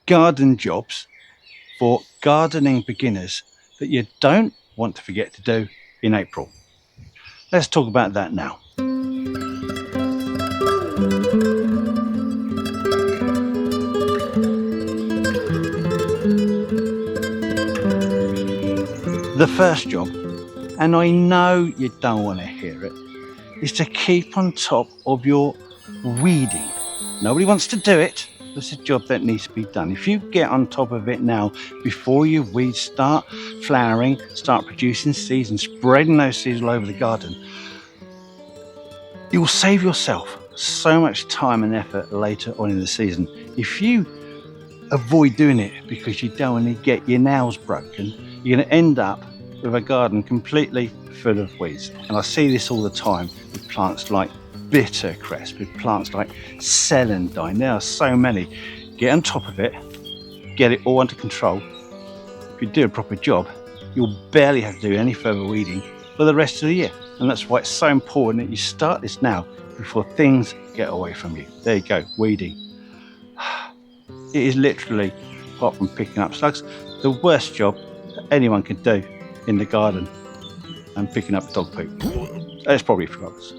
garden jobs for gardening beginners that you don't want to forget to do in April. Let's talk about that now. The first job, and I know you don't want to hear it, is to keep on top of your weeding. Nobody wants to do it. It's a job that needs to be done. If you get on top of it now, before your weeds start flowering, start producing seeds and spreading those seeds all over the garden, you will save yourself so much time and effort later on in the season. If you avoid doing it because you don't want to get your nails broken, you're going to end up with a garden completely full of weeds. And I see this all the time with plants like bittercress, with plants like celandine. There are so many. Get on top of it, get it all under control. If you do a proper job, you'll barely have to do any further weeding for the rest of the year. And that's why it's so important that you start this now before things get away from you. There you go, weeding. It is literally, apart from picking up slugs, the worst job that anyone can do in the garden, and picking up dog poop. It's probably frogs.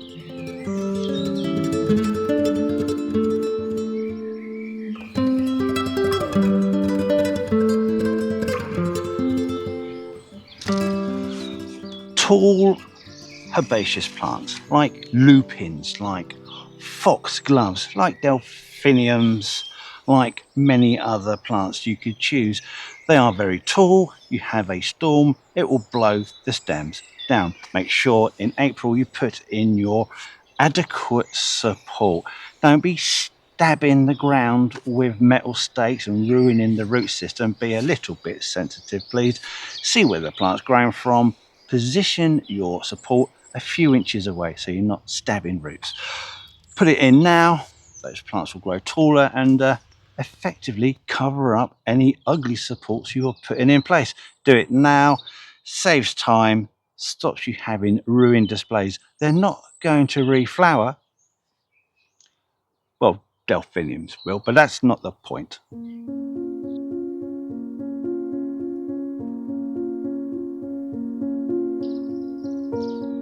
Tall herbaceous plants like lupins, like foxgloves, like delphiniums, like many other plants you could choose. They are very tall. You have a storm, it will blow the stems down. Make sure in April you put in your adequate support. Don't be stabbing the ground with metal stakes and ruining the root system. Be a little bit sensitive, please. See where the plant's growing from. Position your support a few inches away so you're not stabbing roots. Put it in now. Those plants will grow taller and effectively cover up any ugly supports you're putting in place. Do it now, saves time, stops you having ruined displays. They're not going to reflower. Well, delphiniums will, but that's not the point.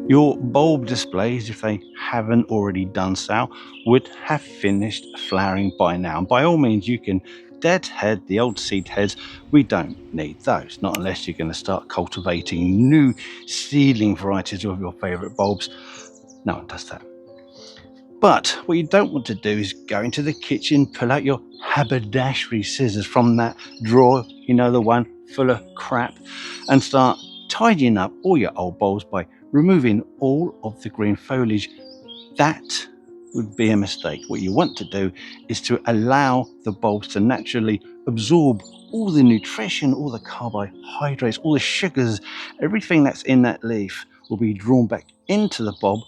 Your bulb displays, if they haven't already done so, would have finished flowering by now. And by all means, you can deadhead the old seed heads. We don't need those, not unless you're going to start cultivating new seedling varieties of your favourite bulbs. No one does that. But what you don't want to do is go into the kitchen, pull out your haberdashery scissors from that drawer, you know, the one full of crap, and start tidying up all your old bulbs by removing all of the green foliage. That would be a mistake. What you want to do is to allow the bulbs to naturally absorb all the nutrition, all the carbohydrates, all the sugars, everything that's in that leaf will be drawn back into the bulb,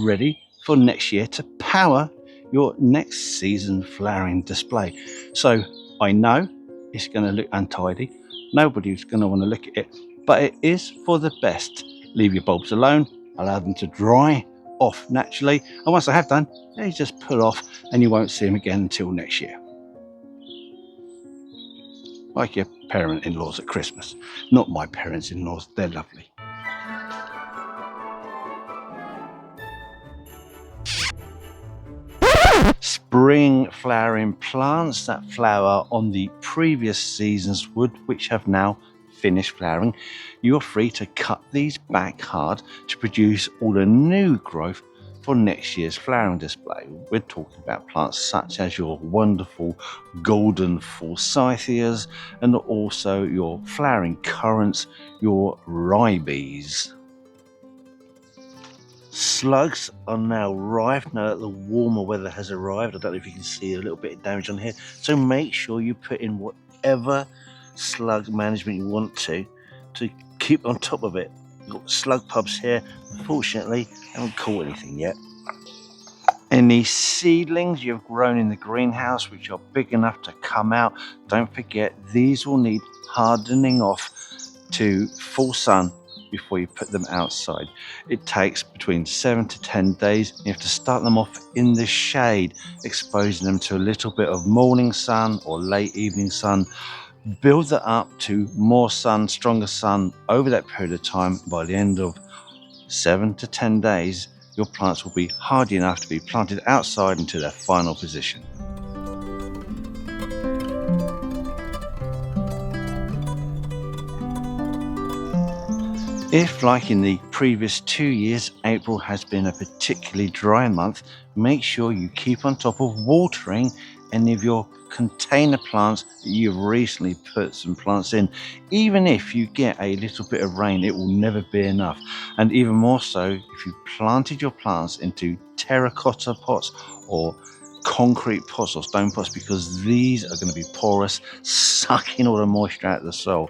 ready for next year to power your next season flowering display. So I know it's going to look untidy. Nobody's going to want to look at it, but it is for the best. Leave your bulbs alone, allow them to dry off naturally, and once they have done, they just pull off and you won't see them again until next year. Like your parent-in-laws at Christmas. Not my parents-in-laws, they're lovely. Spring flowering plants that flower on the previous season's wood, which have now finished flowering, you're free to cut these back hard to produce all the new growth for next year's flowering display. We're talking about plants such as your wonderful golden Forsythias and also your flowering currants, your ribes. Slugs are now ripe now that the warmer weather has arrived. I don't know if you can see a little bit of damage on here, so make sure you put in whatever slug management you want to keep on top of it. We've got slug pubs here. Unfortunately, I haven't caught anything yet. Any seedlings you've grown in the greenhouse which are big enough to come out, don't forget these will need hardening off to full sun before you put them outside. It takes between 7 to 10 days. You have to start them off in the shade, exposing them to a little bit of morning sun or late evening sun. Build that up to more sun, stronger sun over that period of time. By the end of 7 to 10 days, your plants will be hardy enough to be planted outside into their final position. If, like in the previous 2 years, April has been a particularly dry month, make sure you keep on top of watering any of your container plants that you've recently put some plants in. Even if you get a little bit of rain, it will never be enough. And even more so if you planted your plants into terracotta pots or concrete pots or stone pots, because these are going to be porous, sucking all the moisture out of the soil.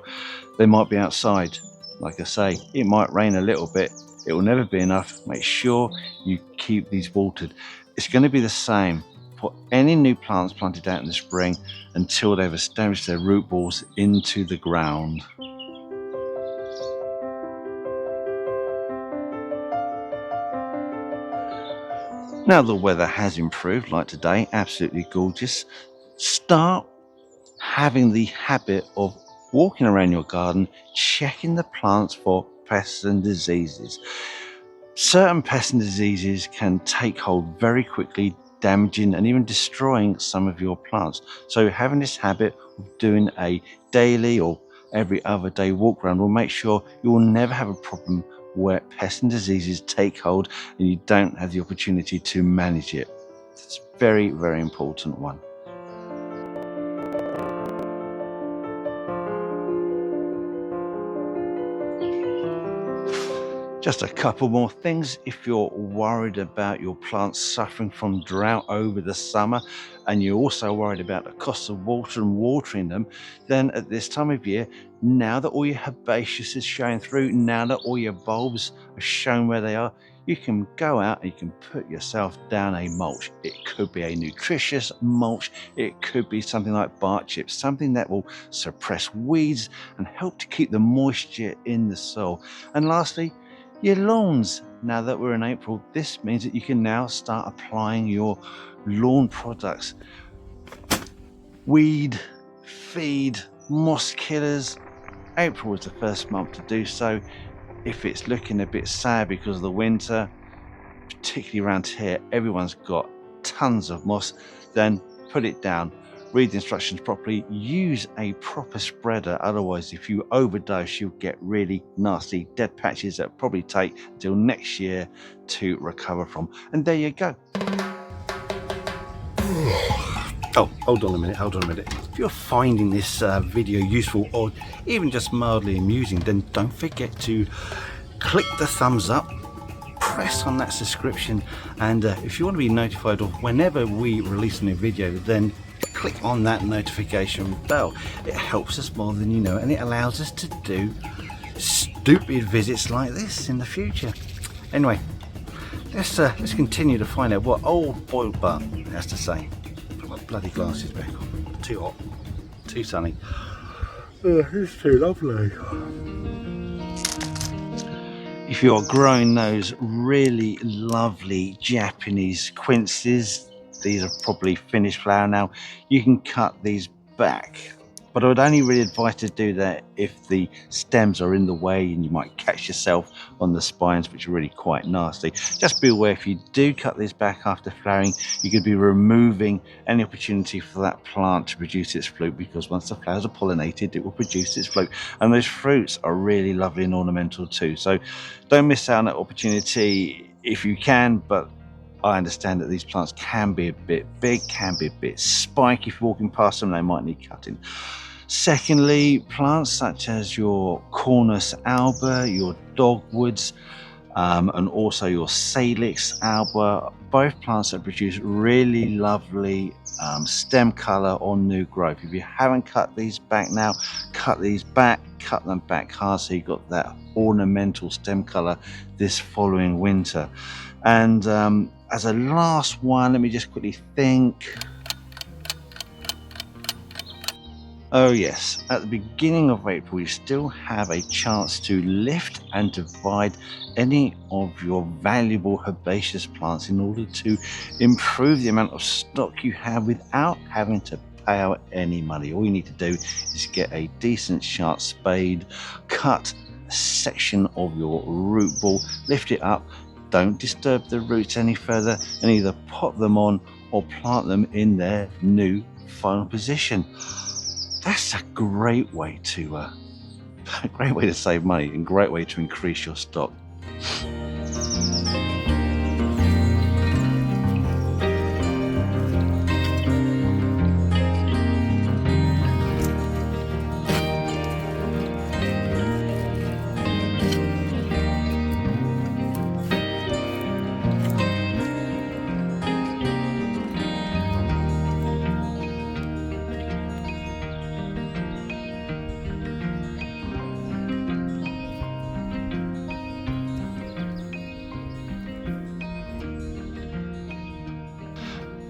They might be outside. Like I say, it might rain a little bit. It will never be enough. Make sure you keep these watered. It's going to be the same for any new plants planted out in the spring until they've established their root balls into the ground. Now the weather has improved, like today, absolutely gorgeous. Start having the habit of walking around your garden, checking the plants for pests and diseases. Certain pests and diseases can take hold very quickly, damaging and even destroying some of your plants. So having this habit of doing a daily or every other day walk around will make sure you will never have a problem where pests and diseases take hold and you don't have the opportunity to manage it. It's a very, very important one. Just a couple more things. If you're worried about your plants suffering from drought over the summer and you're also worried about the cost of water and watering them, then at this time of year, now that all your herbaceous is showing through, now that all your bulbs are shown where they are, you can go out and you can put yourself down a mulch. It could be a nutritious mulch. It could be something like bark chips, something that will suppress weeds and help to keep the moisture in the soil. And lastly, your lawns. Now that we're in April, this means that you can now start applying your lawn products. Weed, feed, moss killers. April is the first month to do so. If it's looking a bit sad because of the winter, particularly around here, everyone's got tons of moss, then put it down. Read the instructions properly, use a proper spreader, otherwise if you overdose you'll get really nasty dead patches that probably take until next year to recover from. And there you go. Oh, hold on a minute. If you're finding this video useful or even just mildly amusing, then don't forget to click the thumbs up, press on that subscription, and if you want to be notified of whenever we release a new video, then click on that notification bell. It helps us more than you know, and it allows us to do stupid visits like this in the future. Anyway, let's continue to find out what old boiled butt has to say. Put my bloody glasses back on. Too hot, too sunny. It's too lovely. If you're growing those really lovely Japanese quinces, these are probably finished flower now, you can cut these back. But I would only really advise to do that if the stems are in the way and you might catch yourself on the spines, which are really quite nasty. Just be aware, if you do cut this back after flowering, you could be removing any opportunity for that plant to produce its fruit, because once the flowers are pollinated, it will produce its fruit. And those fruits are really lovely and ornamental too. So don't miss out on that opportunity if you can, but I understand that these plants can be a bit big, can be a bit spiky. If you're walking past them, they might need cutting. Secondly, plants such as your Cornus alba, your dogwoods, and also your Salix alba, both plants that produce really lovely stem color or new growth. If you haven't cut these back now, cut these back, cut them back hard so you've got that ornamental stem color this following winter. And as a last one, let me just quickly think. Oh yes, at the beginning of April you still have a chance to lift and divide any of your valuable herbaceous plants in order to improve the amount of stock you have without having to pay out any money. All you need to do is get a decent sharp spade, cut a section of your root ball, lift it up, don't disturb the roots any further, and either pop them on or plant them in their new final position. That's a great way to a great way to save money and great way to increase your stock.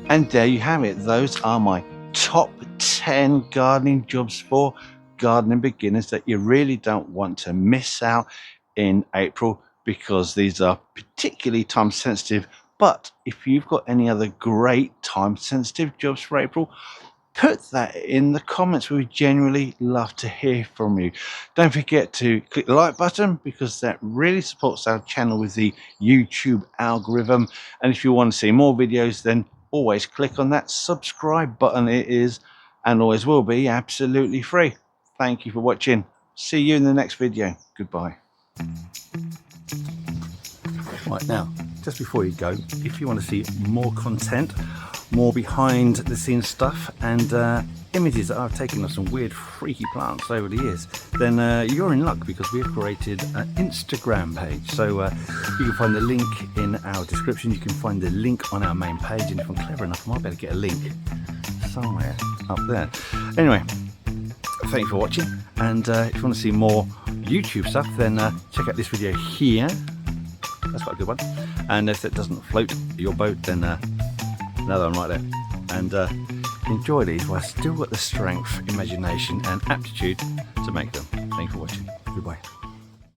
And there you have it. Those are my top 10 gardening jobs for gardening beginners that you really don't want to miss out in April, because these are particularly time sensitive. But if you've got any other great time sensitive jobs for April, put that in the comments. We would genuinely love to hear from you. Don't forget to click the like button, because that really supports our channel with the YouTube algorithm. And if you want to see more videos, then always click on that subscribe button. It is and always will be absolutely free. Thank you for watching. See you in the next video. Goodbye. Right, now, just before you go, if you want to see more content, more behind the scenes stuff, and images that I've taken of some weird freaky plants over the years, then you're in luck, because we have created an Instagram page. So you can find the link in our description. You can find the link on our main page, and if I'm clever enough, I might be able to get a link somewhere up there. Anyway, thank you for watching, and if you want to see more YouTube stuff, then check out this video here. That's quite a good one. And if it doesn't float your boat, then another one right there. And enjoy these while I've still got the strength, imagination and aptitude to make them. Thank you for watching. Goodbye.